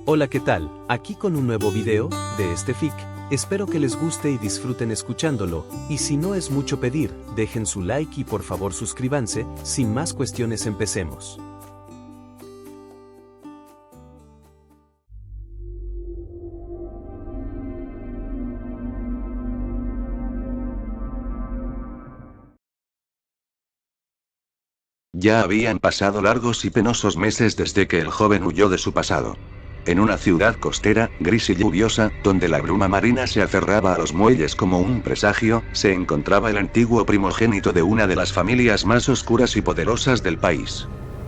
Hola, ¿qué tal? Aquí con un nuevo video de este fic. Espero que les guste y disfruten escuchándolo, y si no es mucho pedir, dejen su like y por favor suscríbanse. Sin más cuestiones, empecemos. Ya habían pasado largos y penosos meses desde que el joven huyó de su pasado. En una ciudad costera, gris y lluviosa, donde la bruma marina se aferraba a los muelles como un presagio, se encontraba el antiguo primogénito de una de las familias más oscuras y poderosas del país.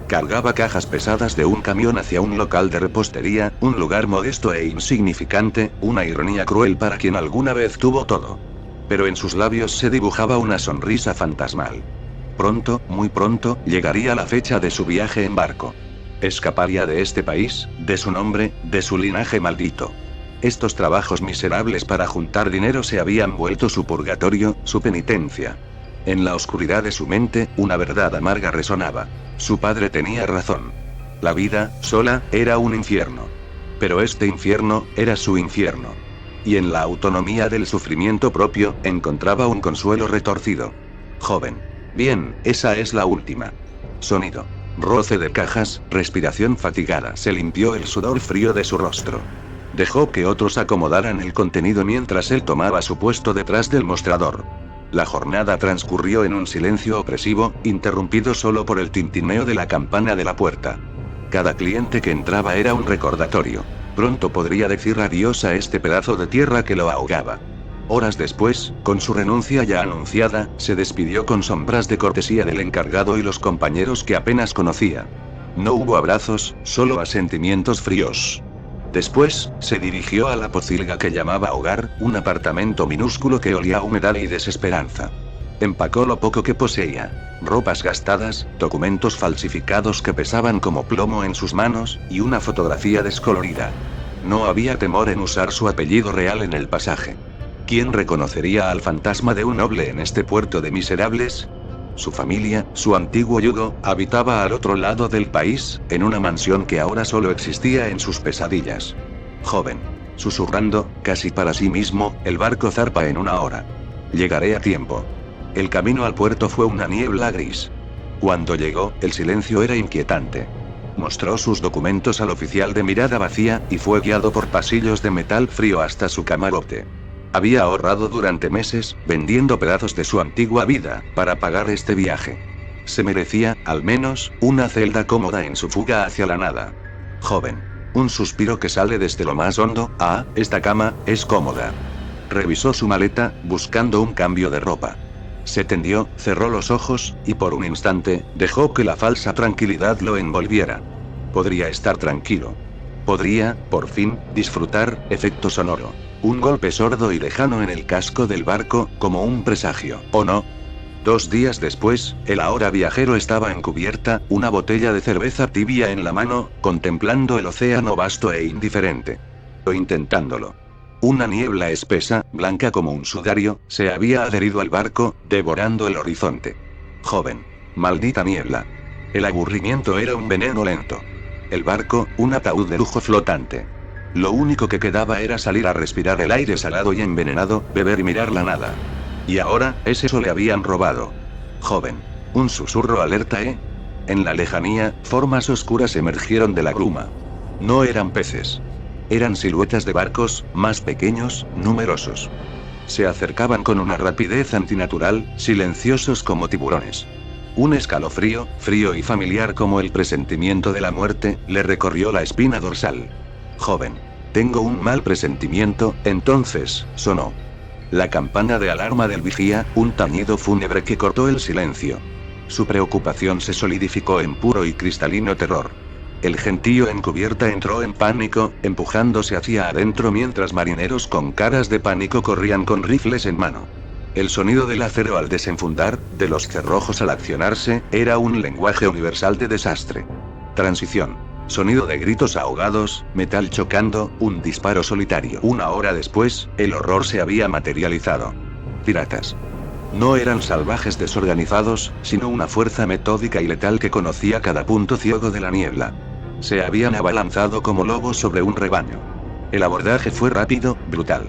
Cargaba cajas pesadas de un camión hacia un local de repostería, un lugar modesto e insignificante, una ironía cruel para quien alguna vez tuvo todo. Pero en sus labios se dibujaba una sonrisa fantasmal. Pronto, muy pronto, llegaría la fecha de su viaje en barco. Escaparía de este país, de su nombre, de su linaje maldito. Estos trabajos miserables para juntar dinero se habían vuelto su purgatorio, su penitencia. En la oscuridad de su mente, una verdad amarga resonaba. Su padre tenía razón. La vida, sola, era un infierno. Pero este infierno, era su infierno. Y en la autonomía del sufrimiento propio, encontraba un consuelo retorcido. Joven. Bien, esa es la última. Sonido. Roce de cajas, respiración fatigada. Se limpió el sudor frío de su rostro. Dejó que otros acomodaran el contenido mientras él tomaba su puesto detrás del mostrador. La jornada transcurrió en un silencio opresivo, interrumpido solo por el tintineo de la campana de la puerta. Cada cliente que entraba era un recordatorio. Pronto podría decir adiós a este pedazo de tierra que lo ahogaba. Horas después, con su renuncia ya anunciada, se despidió con sombras de cortesía del encargado y los compañeros que apenas conocía. No hubo abrazos, solo asentimientos fríos. Después, se dirigió a la pocilga que llamaba hogar, un apartamento minúsculo que olía a humedad y desesperanza. Empacó lo poco que poseía: ropas gastadas, documentos falsificados que pesaban como plomo en sus manos, y una fotografía descolorida. No había temor en usar su apellido real en el pasaje. ¿Quién reconocería al fantasma de un noble en este puerto de miserables? Su familia, su antiguo yugo, habitaba al otro lado del país, en una mansión que ahora solo existía en sus pesadillas. Joven. Susurrando, casi para sí mismo, el barco zarpa en 1 hora. Llegaré a tiempo. El camino al puerto fue una niebla gris. Cuando llegó, el silencio era inquietante. Mostró sus documentos al oficial de mirada vacía, y fue guiado por pasillos de metal frío hasta su camarote. Había ahorrado durante meses, vendiendo pedazos de su antigua vida, para pagar este viaje. Se merecía, al menos, una celda cómoda en su fuga hacia la nada. Joven. Un suspiro que sale desde lo más hondo. Ah, esta cama es cómoda. Revisó su maleta, buscando un cambio de ropa. Se tendió, cerró los ojos, y por un instante, dejó que la falsa tranquilidad lo envolviera. Podría estar tranquilo. Podría, por fin, disfrutar. Efecto sonoro. Un golpe sordo y lejano en el casco del barco, como un presagio, ¿o no? 2 días después, el ahora viajero estaba en cubierta, una botella de cerveza tibia en la mano, contemplando el océano vasto e indiferente. O intentándolo. Una niebla espesa, blanca como un sudario, se había adherido al barco, devorando el horizonte. Joven. Maldita niebla. El aburrimiento era un veneno lento. El barco, un ataúd de lujo flotante. Lo único que quedaba era salir a respirar el aire salado y envenenado, beber y mirar la nada. Y ahora, eso le habían robado. Joven. Un susurro alerta, ¿eh? En la lejanía, formas oscuras emergieron de la bruma. No eran peces. Eran siluetas de barcos, más pequeños, numerosos. Se acercaban con una rapidez antinatural, silenciosos como tiburones. Un escalofrío, frío y familiar como el presentimiento de la muerte, le recorrió la espina dorsal. Joven. Tengo un mal presentimiento. Entonces, sonó la campana de alarma del vigía, un tañido fúnebre que cortó el silencio. Su preocupación se solidificó en puro y cristalino terror. El gentío en cubierta entró en pánico, empujándose hacia adentro mientras marineros con caras de pánico corrían con rifles en mano. El sonido del acero al desenfundar, de los cerrojos al accionarse, era un lenguaje universal de desastre. Transición. Sonido de gritos ahogados, metal chocando, un disparo solitario. 1 hora después, el horror se había materializado. Piratas. No eran salvajes desorganizados, sino una fuerza metódica y letal que conocía cada punto ciego de la niebla. Se habían abalanzado como lobos sobre un rebaño. El abordaje fue rápido, brutal.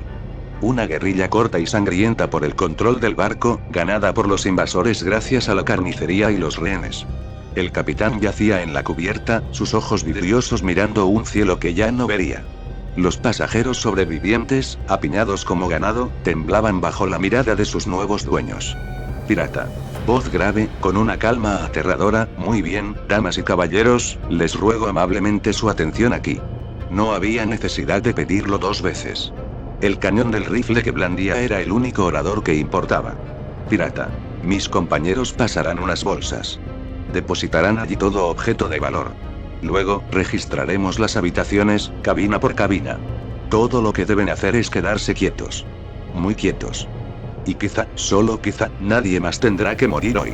Una guerrilla corta y sangrienta por el control del barco, ganada por los invasores gracias a la carnicería y los rehenes. El capitán yacía en la cubierta, sus ojos vidriosos mirando un cielo que ya no vería. Los pasajeros sobrevivientes, apiñados como ganado, temblaban bajo la mirada de sus nuevos dueños. Pirata. Voz grave, con una calma aterradora. Muy bien, damas y caballeros, les ruego amablemente su atención aquí. No había necesidad de pedirlo 2 veces. El cañón del rifle que blandía era el único orador que importaba. Pirata. Mis compañeros pasarán unas bolsas. Depositarán allí todo objeto de valor. Luego, registraremos las habitaciones, cabina por cabina. Todo lo que deben hacer es quedarse quietos. Muy quietos. Y quizá, solo quizá, nadie más tendrá que morir hoy.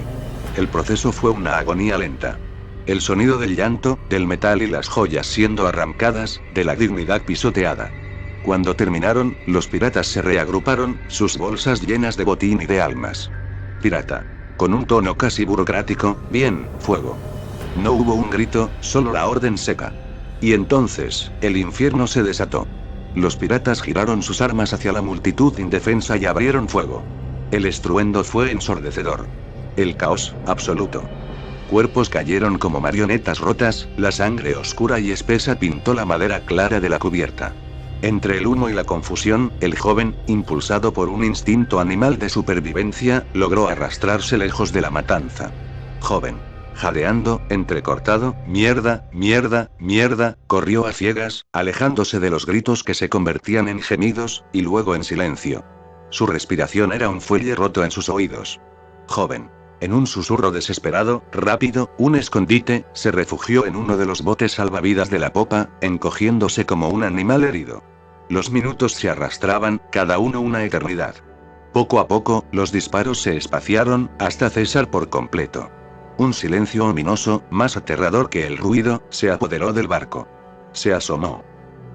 El proceso fue una agonía lenta. El sonido del llanto, del metal y las joyas siendo arrancadas, de la dignidad pisoteada. Cuando terminaron, los piratas se reagruparon, sus bolsas llenas de botín y de almas. Pirata. Con un tono casi burocrático, bien, fuego. No hubo un grito, solo la orden seca. Y entonces, el infierno se desató. Los piratas giraron sus armas hacia la multitud indefensa y abrieron fuego. El estruendo fue ensordecedor. El caos, absoluto. Cuerpos cayeron como marionetas rotas, la sangre oscura y espesa pintó la madera clara de la cubierta. Entre el humo y la confusión, el joven, impulsado por un instinto animal de supervivencia, logró arrastrarse lejos de la matanza. Joven. Jadeando, entrecortado, mierda, mierda, mierda, corrió a ciegas, alejándose de los gritos que se convertían en gemidos, y luego en silencio. Su respiración era un fuelle roto en sus oídos. Joven. En un susurro desesperado, rápido, un escondite, se refugió en uno de los botes salvavidas de la popa, encogiéndose como un animal herido. Los minutos se arrastraban, cada uno una eternidad. Poco a poco, los disparos se espaciaron, hasta cesar por completo. Un silencio ominoso, más aterrador que el ruido, se apoderó del barco. Se asomó.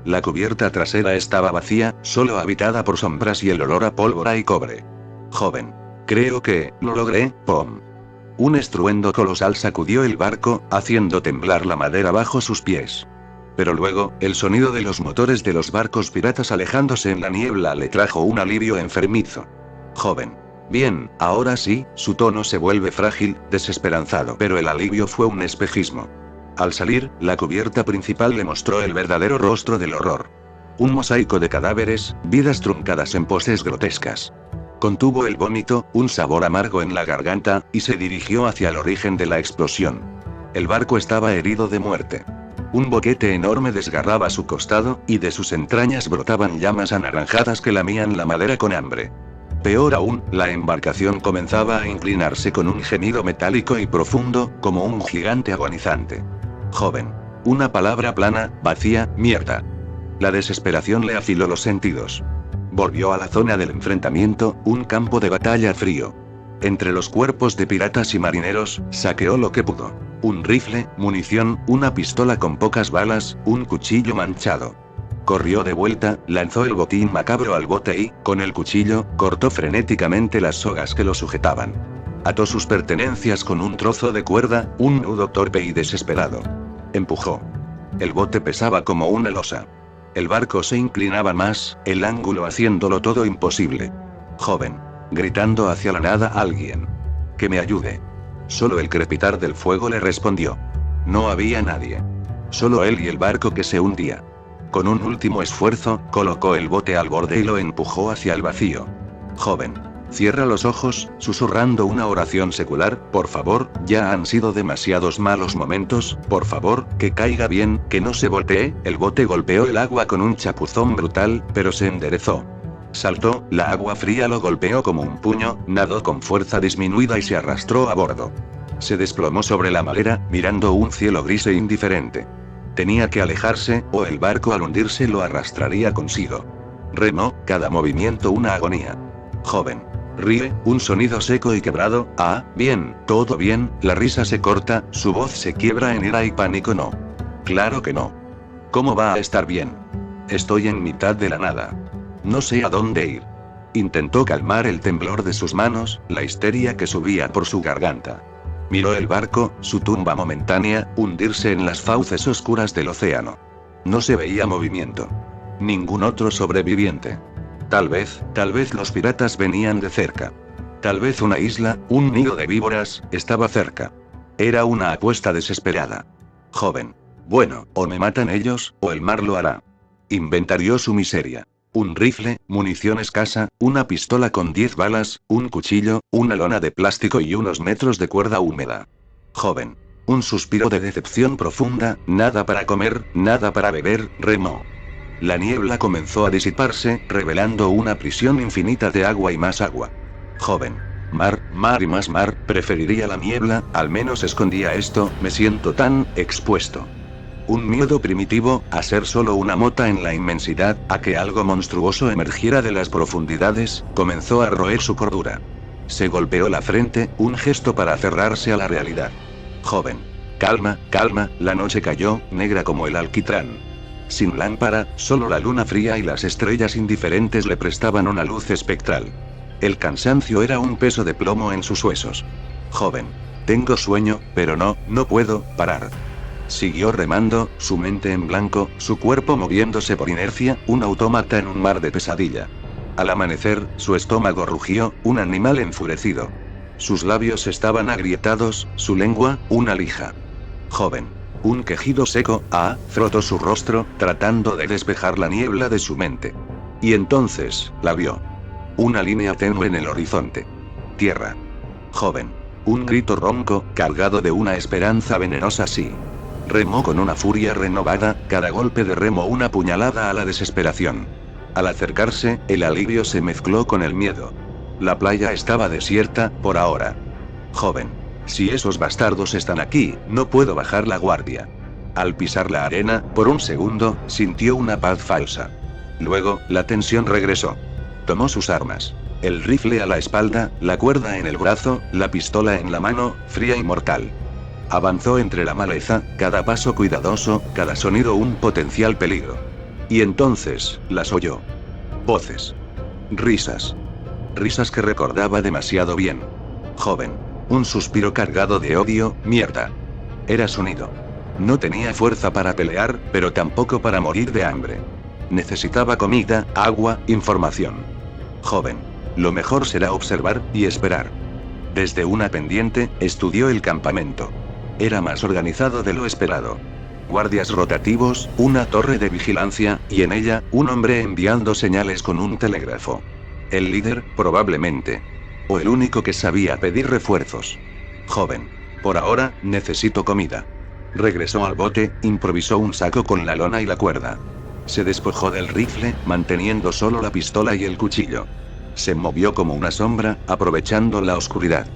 La cubierta trasera estaba vacía, solo habitada por sombras y el olor a pólvora y cobre. Joven. Creo que, lo logré, ¡pum! Un estruendo colosal sacudió el barco, haciendo temblar la madera bajo sus pies. Pero luego, el sonido de los motores de los barcos piratas alejándose en la niebla le trajo un alivio enfermizo. Joven. Bien, ahora sí, su tono se vuelve frágil, desesperanzado, pero el alivio fue un espejismo. Al salir, la cubierta principal le mostró el verdadero rostro del horror. Un mosaico de cadáveres, vidas truncadas en poses grotescas. Contuvo el vómito, un sabor amargo en la garganta, y se dirigió hacia el origen de la explosión. El barco estaba herido de muerte. Un boquete enorme desgarraba su costado, y de sus entrañas brotaban llamas anaranjadas que lamían la madera con hambre. Peor aún, la embarcación comenzaba a inclinarse con un gemido metálico y profundo, como un gigante agonizante. Joven. Una palabra plana, vacía, mierda. La desesperación le afiló los sentidos. Volvió a la zona del enfrentamiento, un campo de batalla frío. Entre los cuerpos de piratas y marineros, saqueó lo que pudo. Un rifle, munición, una pistola con pocas balas, un cuchillo manchado. Corrió de vuelta, lanzó el botín macabro al bote y, con el cuchillo, cortó frenéticamente las sogas que lo sujetaban. Ató sus pertenencias con un trozo de cuerda, un nudo torpe y desesperado. Empujó. El bote pesaba como una losa. El barco se inclinaba más, el ángulo haciéndolo todo imposible. Joven. Gritando hacia la nada alguien. Que me ayude. Solo el crepitar del fuego le respondió. No había nadie. Solo él y el barco que se hundía. Con un último esfuerzo, colocó el bote al borde y lo empujó hacia el vacío. Joven. Cierra los ojos, susurrando una oración secular, por favor, ya han sido demasiados malos momentos, por favor, que caiga bien, que no se voltee. El bote golpeó el agua con un chapuzón brutal, pero se enderezó. Saltó, la agua fría lo golpeó como un puño, nadó con fuerza disminuida y se arrastró a bordo. Se desplomó sobre la madera, mirando un cielo gris e indiferente. Tenía que alejarse, o el barco al hundirse lo arrastraría consigo. Remó, cada movimiento una agonía. Joven. Ríe, un sonido seco y quebrado. Ah, bien, todo bien. La risa se corta, su voz se quiebra en ira y pánico. No. Claro que no. ¿Cómo va a estar bien? Estoy en mitad de la nada. No sé a dónde ir. Intentó calmar el temblor de sus manos, la histeria que subía por su garganta. Miró el barco, su tumba momentánea, hundirse en las fauces oscuras del océano. No se veía movimiento. Ningún otro sobreviviente. Tal vez los piratas venían de cerca. Tal vez una isla, un nido de víboras, estaba cerca. Era una apuesta desesperada. Joven. Bueno, o me matan ellos, o el mar lo hará. Inventarió su miseria. Un rifle, munición escasa, una pistola con 10 balas, un cuchillo, una lona de plástico y unos metros de cuerda húmeda. Joven. Un suspiro de decepción profunda, nada para comer, nada para beber, remó. La niebla comenzó a disiparse, revelando una prisión infinita de agua y más agua. Joven. Mar, mar y más mar, preferiría la niebla, al menos escondía esto, me siento tan expuesto. Un miedo primitivo, a ser solo una mota en la inmensidad, a que algo monstruoso emergiera de las profundidades, comenzó a roer su cordura. Se golpeó la frente, un gesto para aferrarse a la realidad. Joven. Calma, calma, la noche cayó, negra como el alquitrán. Sin lámpara, solo la luna fría y las estrellas indiferentes le prestaban una luz espectral. El cansancio era un peso de plomo en sus huesos. Joven. Tengo sueño, pero no puedo parar. Siguió remando, su mente en blanco, su cuerpo moviéndose por inercia, un autómata en un mar de pesadilla. Al amanecer, su estómago rugió, un animal enfurecido. Sus labios estaban agrietados, su lengua, una lija. Joven. Un quejido seco, frotó su rostro, tratando de despejar la niebla de su mente. Y entonces, la vio. Una línea tenue en el horizonte. Tierra. Joven. Un grito ronco, cargado de una esperanza venenosa sí. Remó con una furia renovada, cada golpe de remo una puñalada a la desesperación. Al acercarse, el alivio se mezcló con el miedo. La playa estaba desierta, por ahora. Joven. Si esos bastardos están aquí, no puedo bajar la guardia. Al pisar la arena, por un segundo, sintió una paz falsa. Luego, la tensión regresó. Tomó sus armas. El rifle a la espalda, la cuerda en el brazo, la pistola en la mano, fría y mortal. Avanzó entre la maleza, cada paso cuidadoso, cada sonido un potencial peligro. Y entonces, las oyó. Voces. Risas. Risas que recordaba demasiado bien. Joven. Un suspiro cargado de odio, mierda. Era su nido. No tenía fuerza para pelear, pero tampoco para morir de hambre. Necesitaba comida, agua, información. Joven. Lo mejor será observar y esperar. Desde una pendiente, estudió el campamento. Era más organizado de lo esperado. Guardias rotativos, una torre de vigilancia, y en ella, un hombre enviando señales con un telégrafo. El líder, probablemente. O el único que sabía pedir refuerzos. Joven. Por ahora, necesito comida. Regresó al bote, improvisó un saco con la lona y la cuerda. Se despojó del rifle, manteniendo solo la pistola y el cuchillo. Se movió como una sombra, aprovechando la oscuridad.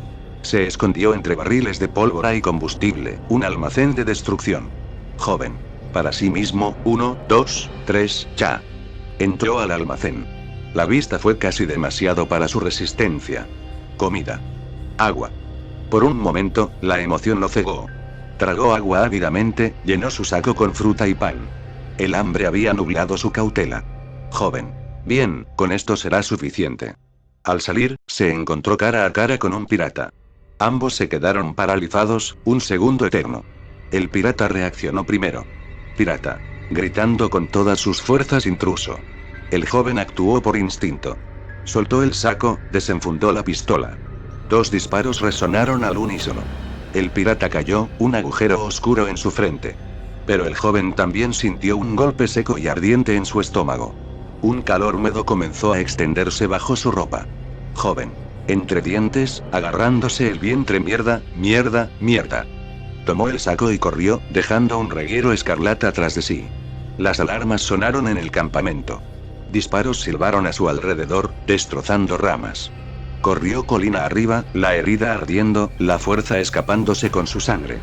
Se escondió entre barriles de pólvora y combustible, un almacén de destrucción. Joven. Para sí mismo, 1, 2, 3, ya. Entró al almacén. La vista fue casi demasiado para su resistencia. Comida. Agua. Por un momento, la emoción lo cegó. Tragó agua ávidamente, llenó su saco con fruta y pan. El hambre había nublado su cautela. Joven. Bien, con esto será suficiente. Al salir, se encontró cara a cara con un pirata. Ambos se quedaron paralizados, un segundo eterno. El pirata reaccionó primero. Pirata. Gritando con todas sus fuerzas intruso. El joven actuó por instinto. Soltó el saco, desenfundó la pistola. 2 disparos resonaron al unísono. El pirata cayó, un agujero oscuro en su frente. Pero el joven también sintió un golpe seco y ardiente en su estómago. Un calor húmedo comenzó a extenderse bajo su ropa. Joven. Entre dientes, agarrándose el vientre mierda, mierda, mierda. Tomó el saco y corrió, dejando un reguero escarlata tras de sí. Las alarmas sonaron en el campamento. Disparos silbaron a su alrededor, destrozando ramas. Corrió colina arriba, la herida ardiendo, la fuerza escapándose con su sangre.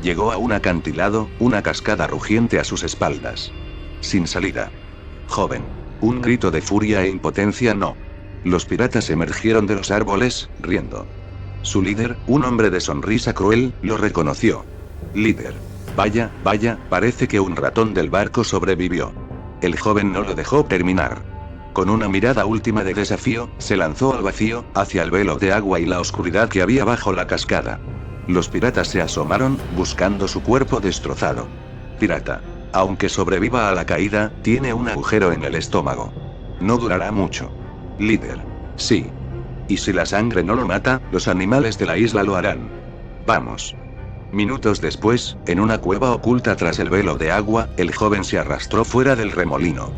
Llegó a un acantilado, una cascada rugiente a sus espaldas. Sin salida. Joven. Un grito de furia e impotencia no. Los piratas emergieron de los árboles, riendo. Su líder, un hombre de sonrisa cruel, lo reconoció. Líder. Vaya, vaya, parece que un ratón del barco sobrevivió. El joven no lo dejó terminar. Con una mirada última de desafío, se lanzó al vacío, hacia el velo de agua y la oscuridad que había bajo la cascada. Los piratas se asomaron, buscando su cuerpo destrozado. Pirata. Aunque sobreviva a la caída, tiene un agujero en el estómago. No durará mucho. Líder. Sí. Y si la sangre no lo mata, los animales de la isla lo harán. Vamos. Minutos después, en una cueva oculta tras el velo de agua, el joven se arrastró fuera del remolino.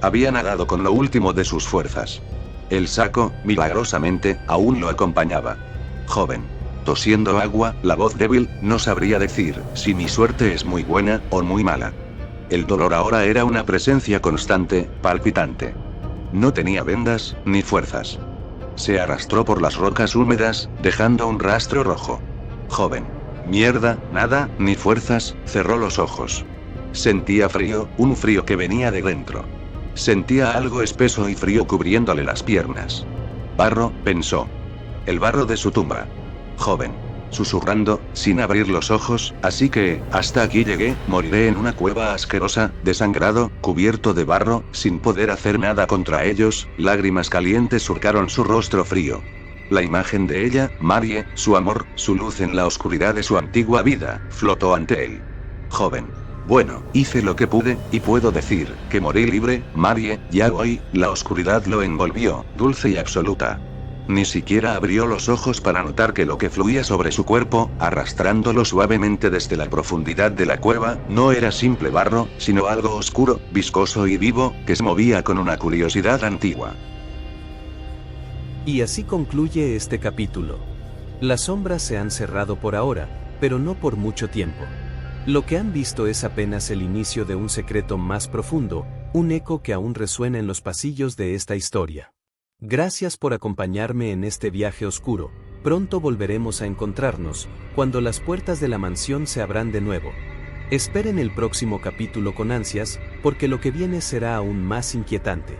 Había nadado con lo último de sus fuerzas. El saco, milagrosamente, aún lo acompañaba. Joven. Tosiendo agua, la voz débil, no sabría decir si mi suerte es muy buena o muy mala. El dolor ahora era una presencia constante, palpitante. No tenía vendas, ni fuerzas. Se arrastró por las rocas húmedas, dejando un rastro rojo. Joven. Mierda, nada, ni fuerzas, cerró los ojos. Sentía frío, un frío que venía de dentro. Sentía algo espeso y frío cubriéndole las piernas. Barro, pensó. El barro de su tumba. Joven. Susurrando, sin abrir los ojos, así que, hasta aquí llegué, moriré en una cueva asquerosa, desangrado, cubierto de barro, sin poder hacer nada contra ellos. Lágrimas calientes surcaron su rostro frío. La imagen de ella, Marie, su amor, su luz en la oscuridad de su antigua vida, flotó ante él. Joven. Bueno, hice lo que pude, y puedo decir que morí libre, Marie, ya hoy, la oscuridad lo envolvió, dulce y absoluta. Ni siquiera abrió los ojos para notar que lo que fluía sobre su cuerpo, arrastrándolo suavemente desde la profundidad de la cueva, no era simple barro, sino algo oscuro, viscoso y vivo, que se movía con una curiosidad antigua. Y así concluye este capítulo. Las sombras se han cerrado por ahora, pero no por mucho tiempo. Lo que han visto es apenas el inicio de un secreto más profundo, un eco que aún resuena en los pasillos de esta historia. Gracias por acompañarme en este viaje oscuro. Pronto volveremos a encontrarnos, cuando las puertas de la mansión se abran de nuevo. Esperen el próximo capítulo con ansias, porque lo que viene será aún más inquietante.